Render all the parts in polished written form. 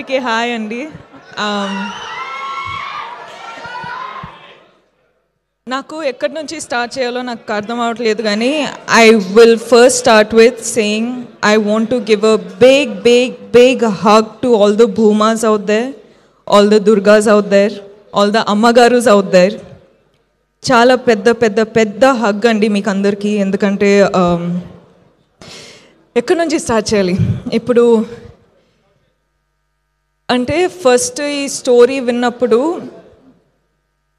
అందరికీ హాయ్ అండి. నాకు ఎక్కడి నుంచి స్టార్ట్ చేయాలో నాకు అర్థం అవ్వట్లేదు, కానీ I will first start with saying I want to give a big hug to all the Bhumas out there, all the Durgas out there, all the అమ్మగారుస్ అవుట్ దేర్. చాలా పెద్ద పెద్ద పెద్ద హగ్ అండి మీకు అందరికీ. ఎందుకంటే ఎక్కడి నుంచి స్టార్ట్ చేయాలి ఇప్పుడు అంటే, ఫస్ట్ ఈ స్టోరీ విన్నప్పుడు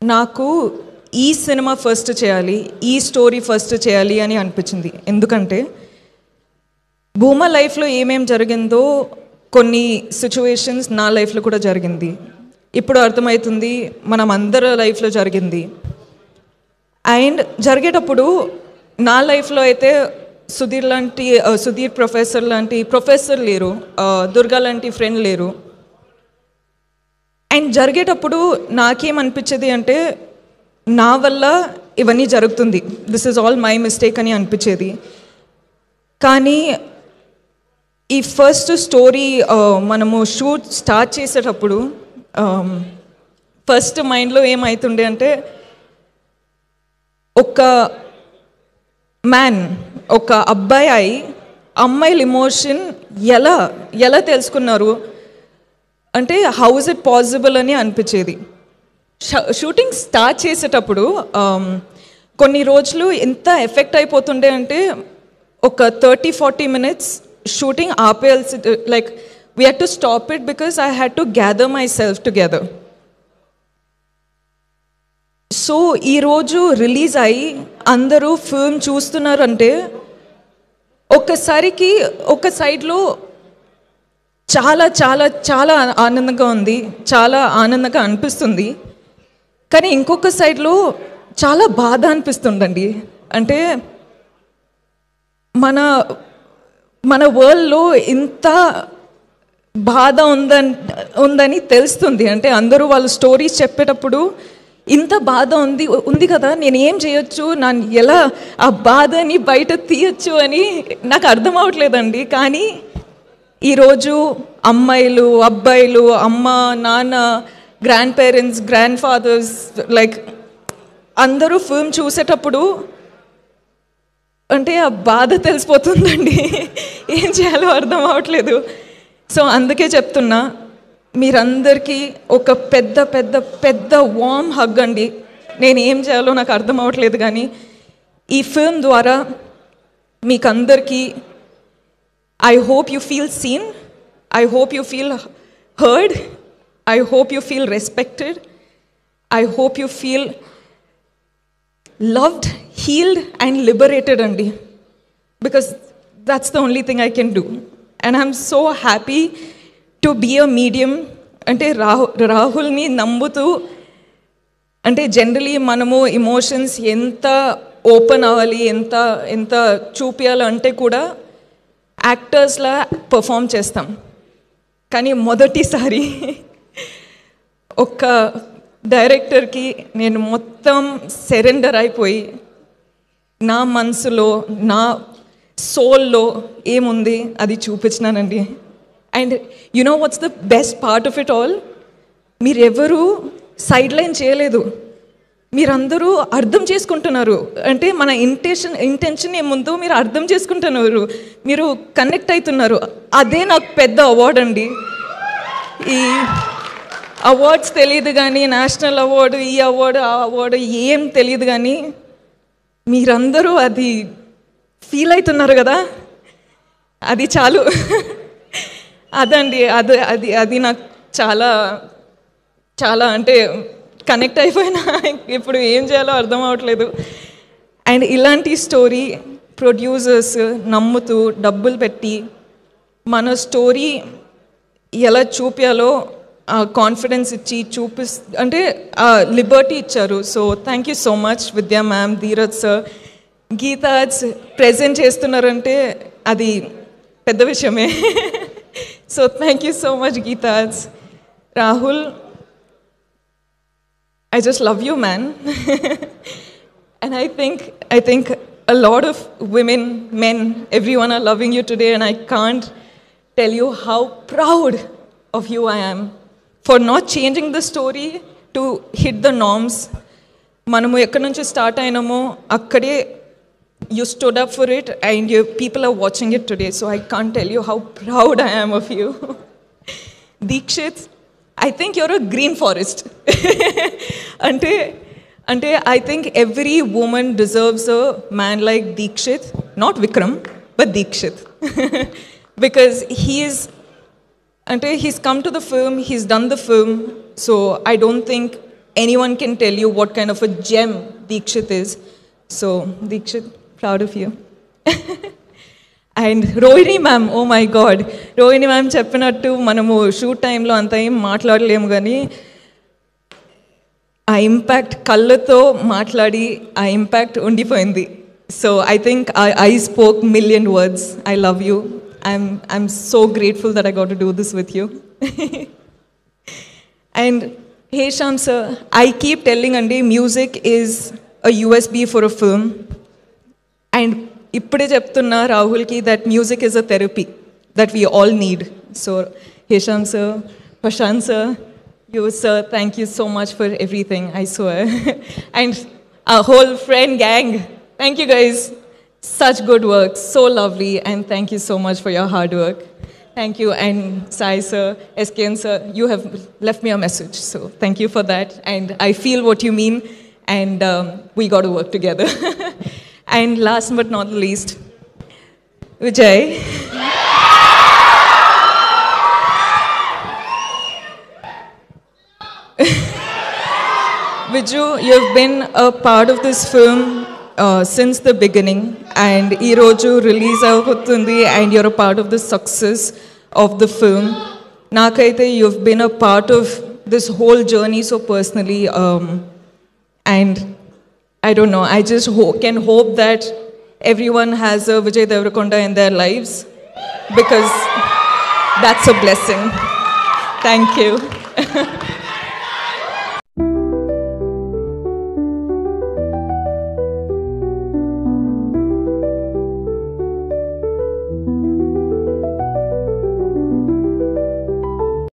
నాకు ఈ సినిమా ఫస్ట్ చేయాలి, ఈ స్టోరీ ఫస్ట్ చేయాలి అని అనిపించింది. ఎందుకంటే భూమా లైఫ్లో ఏమేం జరిగిందో కొన్ని సిచ్యువేషన్స్ నా లైఫ్లో కూడా జరిగింది. ఇప్పుడు అర్థమవుతుంది మనం అందరి లైఫ్లో జరిగింది. అండ్ జరిగేటప్పుడు నా లైఫ్లో అయితే సుధీర్ ప్రొఫెసర్ లాంటి ప్రొఫెసర్ లేరు, దుర్గా లాంటి ఫ్రెండ్ లేరు. అండ్ జరిగేటప్పుడు నాకేమనిపించేది అంటే, నా వల్ల ఇవన్నీ జరుగుతుంది, this is all my mistake అని అనిపించేది. కానీ ఈ ఫస్ట్ స్టోరీ మనము షూట్ స్టార్ట్ చేసేటప్పుడు ఫస్ట్ మైండ్లో ఏమవుతుండే అంటే, ఒక మ్యాన్, ఒక అబ్బాయి అమ్మాయిల ఎమోషన్ ఎలా తెలుసుకున్నారు అంటే, హౌ ఇస్ ఇట్ పాసిబుల్ అని అనిపించేది. షూటింగ్ స్టార్ట్ చేసేటప్పుడు కొన్ని రోజులు ఎంత ఎఫెక్ట్ అయిపోతుండే అంటే, ఒక 30-40 minutes షూటింగ్ ఆపేయాల్సి, like we had to stop it because I had to gather myself together. So ఈరోజు రిలీజ్ అయ్యి అందరూ ఫిల్మ్ చూస్తున్నారంటే, ఒక్కసారికి ఒక సైడ్లో చాలా చాలా చాలా ఆనందంగా ఉంది, చాలా ఆనందంగా అనిపిస్తుంది. కానీ ఇంకొక సైడ్లో చాలా బాధ అనిపిస్తుందండి. అంటే మన వరల్డ్లో ఇంత బాధ ఉందని తెలుస్తుంది. అంటే అందరూ వాళ్ళ స్టోరీస్ చెప్పేటప్పుడు ఇంత బాధ ఉంది కదా, నేను ఏం చేయొచ్చు, నేను ఎలా ఆ బాధని బయట తీయచ్చు అని నాకు అర్థం అవ్వట్లేదండి. కానీ ఈరోజు అమ్మాయిలు, అబ్బాయిలు, అమ్మ, నాన్న, grandparents, grandfathers, like అందరూ ఫిల్మ్ చూసేటప్పుడు అంటే ఆ బాధ తెలిసిపోతుందండి. ఏం చేయాలో అర్థం అవ్వట్లేదు. సో అందుకే చెప్తున్నా, మీరందరికీ ఒక పెద్ద పెద్ద పెద్ద వార్మ్ హగ్ అండి. నేను ఏం చేయాలో నాకు అర్థం అవ్వట్లేదు, కానీ ఈ ఫిల్మ్ ద్వారా మీకందరికీ I hope you feel seen, I hope you feel heard, I hope you feel respected, I hope you feel loved, healed and liberated andi, because that's the only thing I can do. And I'm so happy to be a medium. అంటే రాహుల్ని నమ్ముతూ, అంటే generally మనము emotions ఎంత open అవ్వాలి, ఎంత చూపించాలి అంటే కూడా యాక్టర్స్లా పర్ఫామ్ చేస్తాం. కానీ మొదటిసారి ఒక డైరెక్టర్కి నేను మొత్తం సరెండర్ అయిపోయి, నా మనసులో, నా సోల్లో ఏముంది అది చూపించినానండి. And you know what's the best part of it all, మీరెవరూ సైడ్ లైన్ చేయలేదు, మీరందరూ అర్థం చేసుకుంటున్నారు. అంటే మన ఇంటెన్షన్ ఏముందో మీరు అర్థం చేసుకుంటున్నారు, మీరు కనెక్ట్ అవుతున్నారు. అదే నాకు పెద్ద అవార్డ్ అండి. ఈ అవార్డ్స్ తెలియదు కానీ, నేషనల్ అవార్డు, ఈ అవార్డు, ఆ అవార్డు ఏం తెలియదు, కానీ మీరందరూ అది ఫీల్ అవుతున్నారు కదా, అది చాలు. అదండి, అది నాకు చాలా చాలా అంటే కనెక్ట్ అయిపోయినా. ఇప్పుడు ఏం చేయాలో అర్థం అవ్వట్లేదు. అండ్ ఇలాంటి స్టోరీ ప్రొడ్యూసర్స్ నమ్ముతూ డబ్బులు పెట్టి మన స్టోరీ ఎలా చూపించాలో కాన్ఫిడెన్స్ ఇచ్చి అంటే లిబర్టీ ఇచ్చారు. So thank you so much విద్యా మ్యామ్, ధీరజ్ సార్, గీతాజ్ ప్రెజెంట్ చేస్తున్నారంటే అది పెద్ద విషయమే. So thank you so much గీతాజ్. Rahul, I just love you, man. And I think a lot of women, men, everyone are loving you today, and I can't tell you how proud of you I am, for not changing the story to hit the norms. Manamu ekkadi nunchi start ayinamo akkade you stood up for it, and people are watching it today. So I can't tell you how proud I am of you. Deekshith, I think you're a green forest. Ante I think every woman deserves a man like Deekshith, not Vikram, but Deekshith. Because he's come to the film, he's done the film, so I don't think anyone can tell you what kind of a gem Deekshith is. So, Deekshith, proud of you. And Rohini ma'am, oh my God. Rohini ma'am cheppinattu manamu shoot time lo anta em maatladalemu gani ఆ impact కళ్ళతో మాట్లాడి ఆ impact ఉండిపోయింది. So I think I spoke million words. I love you. I'm so grateful that I got to do this with you. And Hesham sir, I keep telling అండి, music is a USB for a film. And ఇప్పుడే చెప్తున్నా రాహుల్కి that music is a therapy that we all need. So Hesham sir, Prashanth sir, you, sir, thank you so much for everything, I swear. And our whole friend gang, thank you guys. Such good work, so lovely, and thank you so much for your hard work. Thank you, and Sai sir, SKN sir, you have left me a message, so thank you for that. And I feel what you mean, and we got to work together. And last but not least, Vijay. Viju, you've been a part of this film since the beginning, and ee roju release avutundi, and you're a part of the success of the film. Nakaithe you've been a part of this whole journey so personally, and I don't know, I just can hope that everyone has a Vijay Deverakonda in their lives, because that's a blessing. Thank you.